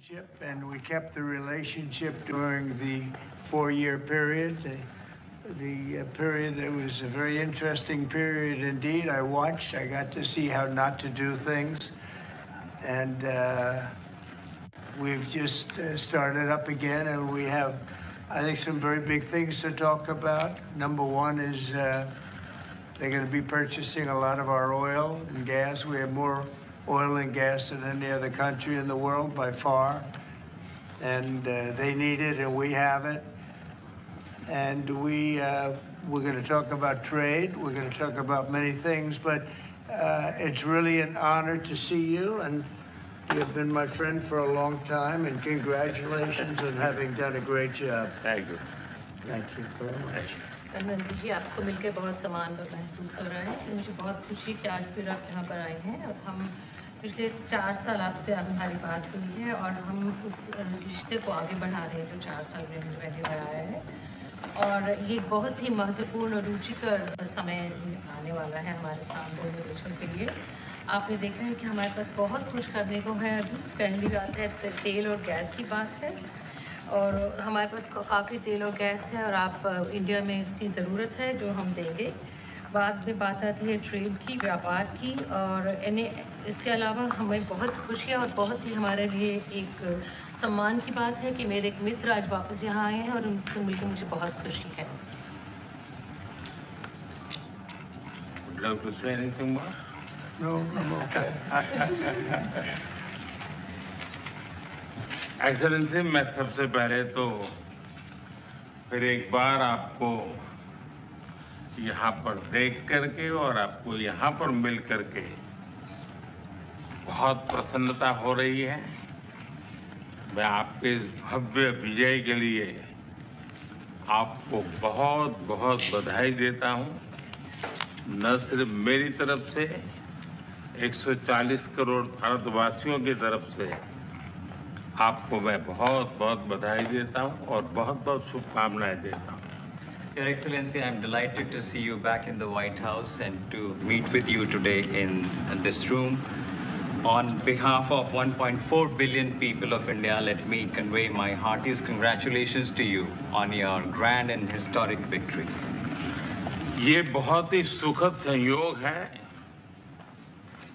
And we kept the relationship during the 4-year period. The period that was a very interesting period indeed. I watched. I got to see how not to do things, and we've just started up again, and we have, I think, some very big things to talk about. Number one is they're going to be purchasing a lot of our oil and gas. We have more oil and gas than any other country in the world by far, and they need it, and we have it. And we're going to talk about trade. We're going to talk about many things, but it's really an honor to see you, and you have been my friend for a long time, and congratulations on having done a great job. Thank you. Thank you very much. Dharmendra ji, आपको मिलकर बहुत सम्मान महसूस हो रहा है। मुझे बहुत खुशी कि आज फिर आप यहाँ पर आए हैं और हम पिछले 4 साल आपसे हमारी बात हुई है और हम उस रिश्ते को आगे बढ़ा रहे हैं जो 4 साल में हमने पहले बढ़ाया है। और ये बहुत ही महत्वपूर्ण और रुचिकर समय आने वाला है हमारे सामने दोनों देशों के लिए। आपने देखा है कि हमारे पास बहुत कुछ करने को है। अभी पहली बात है तेल और गैस की बात है, और हमारे पास काफ़ी तेल और गैस है और आप इंडिया में इसकी ज़रूरत है जो हम देंगे। बाद में बात आती है ट्रेड की, व्यापार की, और इसके अलावा हमें बहुत खुशी है और बहुत ही हमारे लिए एक सम्मान की बात है कि मेरे एक मित्र आज वापस यहाँ आए हैं और उनसे मिलकर मुझे बहुत खुशी है। Would love to say anything more? No, I'm okay. Excellency, मैं सबसे पहले तो फिर एक बार आपको यहाँ पर देख करके और आपको यहाँ पर मिल करके बहुत प्रसन्नता हो रही है। मैं आपके इस भव्य विजय के लिए आपको बहुत बहुत बधाई देता हूँ। न सिर्फ मेरी तरफ से, 140 करोड़ भारतवासियों की तरफ से आपको मैं बहुत बहुत बधाई देता हूँ और बहुत बहुत शुभकामनाएं देता हूँ। Your Excellency, I'm delighted to see you back in the White House and to meet with you today in this room. On behalf of 1.4 billion people of India, let me convey my heartiest congratulations to you on your grand and historic victory. ये बहुत ही सुखद संयोग है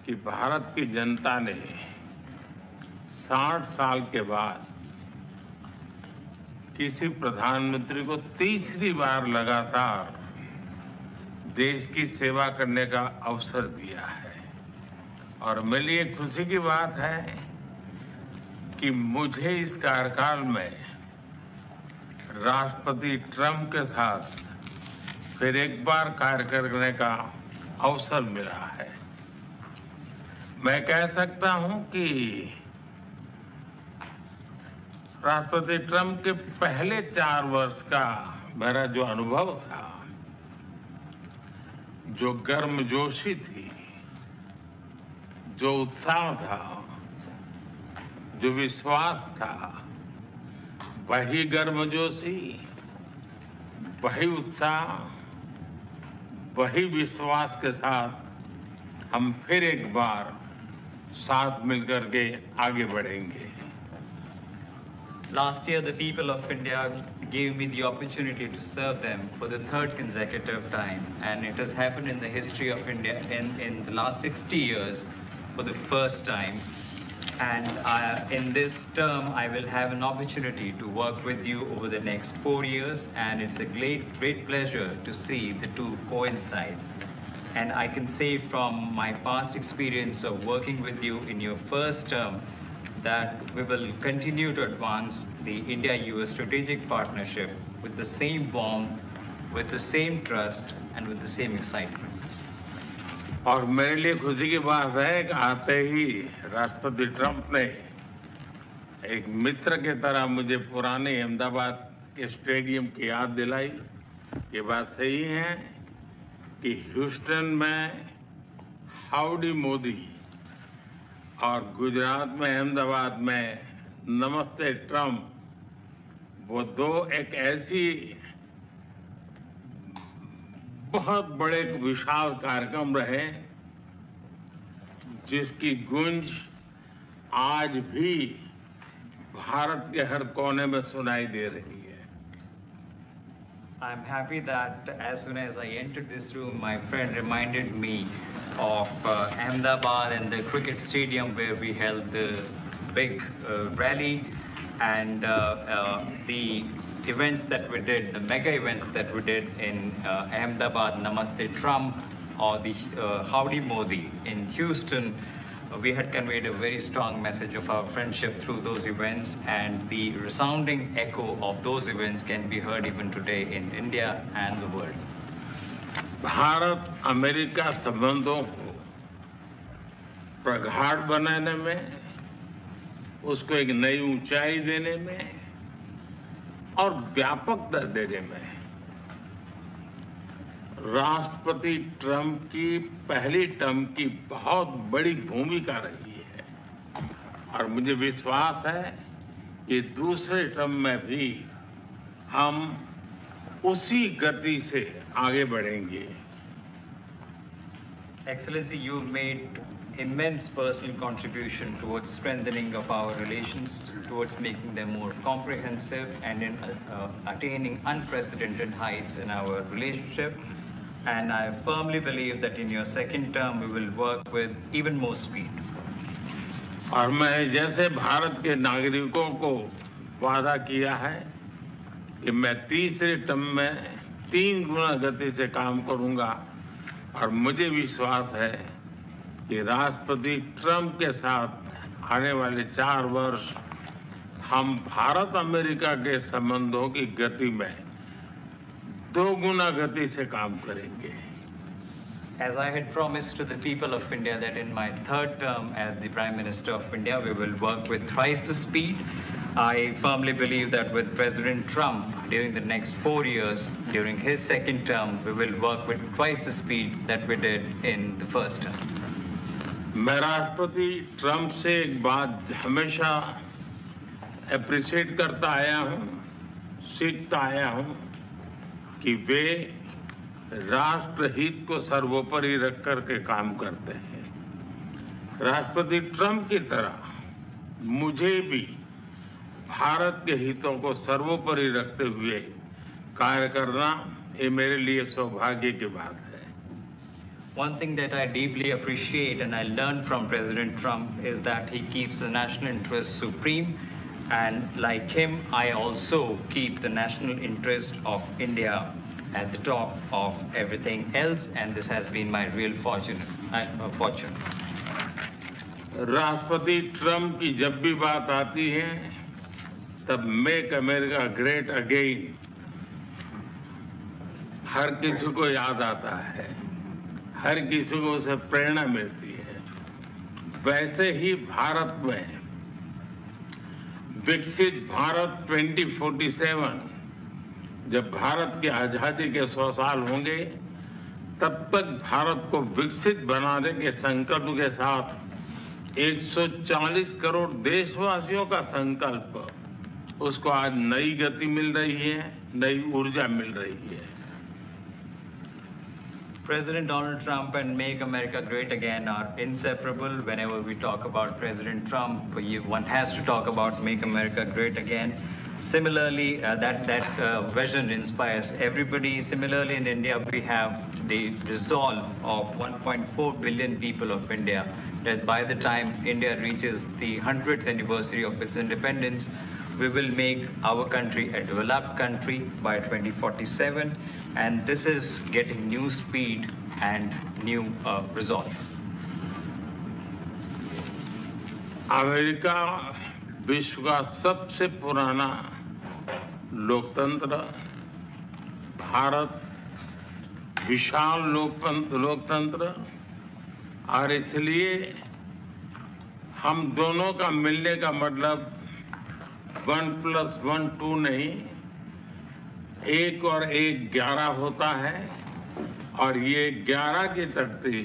कि भारत की जनता ने 60 साल के बाद किसी प्रधानमंत्री को तीसरी बार लगातार देश की सेवा करने का अवसर दिया है। और मेरे लिए खुशी की बात है कि मुझे इस कार्यकाल में राष्ट्रपति ट्रंप के साथ फिर एक बार कार्य करने का अवसर मिला है। मैं कह सकता हूं कि राष्ट्रपति ट्रंप के पहले 4 वर्ष का मेरा जो अनुभव था, जो गर्मजोशी थी, जो उत्साह था, जो विश्वास था, वही गर्मजोशी, वही उत्साह, वही विश्वास के साथ हम फिर एक बार साथ मिलकर के आगे बढ़ेंगे। Last year, the people of India gave me the opportunity to serve them for the 3rd consecutive time, and it has happened in the history of India in the last 60 years for the first time. And in this term, I will have an opportunity to work with you over the next 4 years, and it's a great pleasure to see the two coincide. And I can say from my past experience of working with you in your first term that we will continue to advance the India-US strategic partnership with the same warmth, with the same trust, and with the same excitement. और मेरे लिए खुशी की बात है कि आते ही राष्ट्रपति ट्रंप ने एक मित्र के तरह मुझे पुराने अहमदाबाद के स्टेडियम की याद दिलाई। ये बात सही है कि ह्यूस्टन में हाउडी मोदी और गुजरात में अहमदाबाद में नमस्ते ट्रंप, वो दो एक ऐसी बहुत बड़े विशाल कार्यक्रम रहे जिसकी गूंज आज भी भारत के हर कोने में सुनाई दे रही है। I'm happy that as soon as I entered this room, my friend reminded me of Ahmedabad and the cricket stadium where we held the big rally and the events that we did, the mega events that we did in Ahmedabad, Namaste Trump, or the Howdy Modi in Houston. We had conveyed a very strong message of our friendship through those events, and the resounding echo of those events can be heard even today in India and the world. Bharat America संबंधों को प्रगाढ़ बनाने में, उसको एक नई ऊंचाई देने में और व्यापकता देने में राष्ट्रपति ट्रंप की पहली टर्म की बहुत बड़ी भूमिका रही है और मुझे विश्वास है कि दूसरे टर्म में भी हम उसी गति से आगे बढ़ेंगे। Excellency, you made immense personal contribution towards strengthening of our relations, towards making them more comprehensive and in attaining unprecedented heights in our relationship. And I firmly believe that in your second term, we will work with even more speed. और मैं जैसे भारत के नागरिकों को वादा किया है कि मैं तीसरे टर्म में 3 गुना गति से काम करूंगा और मुझे विश्वास है कि राष्ट्रपति ट्रंप के साथ आने वाले 4 वर्ष हम भारत अमेरिका के संबंधों की गति में 2 गुना गति से काम करेंगे। As I had promised to the people of India that in my third term as the Prime Minister of India, we will work with thrice the speed. I firmly believe that with President Trump during the next 4 years, during his second term, we will work with twice the speed that we did in the first term. मैं राष्ट्रपति Trump से एक बात हमेशा appreciate करता आया हूं, सीखता आया हूं कि वे राष्ट्रहित को सर्वोपरि रख कर के काम करते हैं। राष्ट्रपति ट्रंप की तरह मुझे भी भारत के हितों को सर्वोपरि रखते हुए कार्य करना ये मेरे लिए सौभाग्य की बात है। One thing that I deeply appreciate and I learned from President Trump is that he keeps the national interest supreme, and like him, I also keep the national interest of India at the top of everything else, and this has been my real fortune. राष्ट्रपति Trump की जब भी बात आती है तब make America great again हर किसी को याद आता है, हर किसी को उसे प्रेरणा मिलती है। वैसे ही भारत में विकसित भारत 2047 जब भारत की आजादी के 100 साल होंगे तब तक भारत को विकसित बनाने के संकल्प के साथ 140 करोड़ देशवासियों का संकल्प, उसको आज नई गति मिल रही है, नई ऊर्जा मिल रही है। President Donald Trump and Make America Great Again are inseparable. Whenever we talk about President Trump, one has to talk about Make America Great Again. Similarly, that vision inspires everybody. Similarly, in India, we have the resolve of 1.4 billion people of India that by the time India reaches the 100th anniversary of its independence, we will make our country a developed country by 2047, and this is getting new speed and new resolve. America विश्व का सबसे पुराना लोकतंत्र, भारत विशाल लोकतंत्र, और इसलिए हम दोनों का मिलने का मतलब 1+1 2 नहीं, 1 और 1 11 होता है, और ये 11 की तख्ती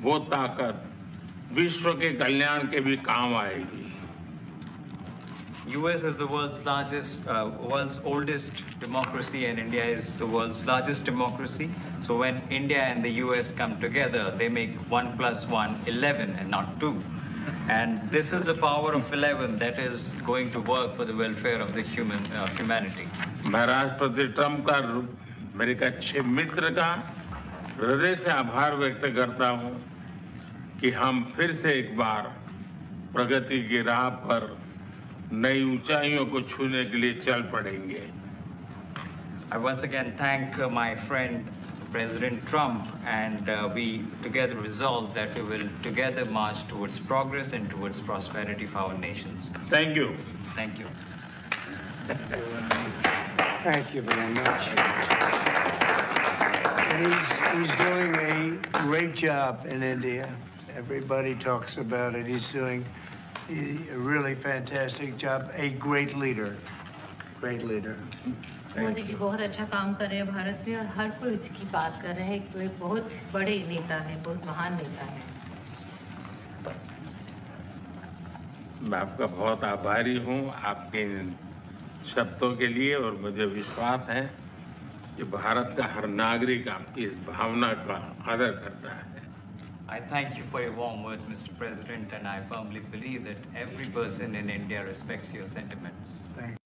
वो ताकत विश्व के कल्याण के भी काम आएगी। US is the world's oldest democracy, and India is the world's largest democracy. So when India and the US come together, they make 1+1 11 and not 2. And this is the power of 11 that is going to work for the welfare of the humanity. मैं राष्ट्रपति Trump का मेरे एक अच्छे मित्र का हृदय से आभार व्यक्त करता हूं कि हम फिर से एक बार प्रगति की राह पर नई ऊंचाइयों को छूने के लिए चल पड़ेंगे। I once again thank my friend President Trump, and we together resolve that we will together march towards progress and towards prosperity for our nations. Thank you. Thank you. Thank you very much. And he's doing a great job in India. Everybody talks about it. He's doing a really fantastic job. A great leader. Great leader. Modi ji बहुत अच्छा काम कर रहे हैं भारत में और हर कोई इसकी बात कर रहे हैं कि वे बहुत बड़े नेता हैं, बहुत महान नेता हैं। मैं आपका बहुत आभारी हूं आपके इन शब्दों के लिए और मुझे विश्वास है कि भारत का हर नागरिक आपकी इस भावना का आदर करता है। I thank you for your warm words, Mr. President, and I firmly believe that every person in India respects your sentiments. Thank you.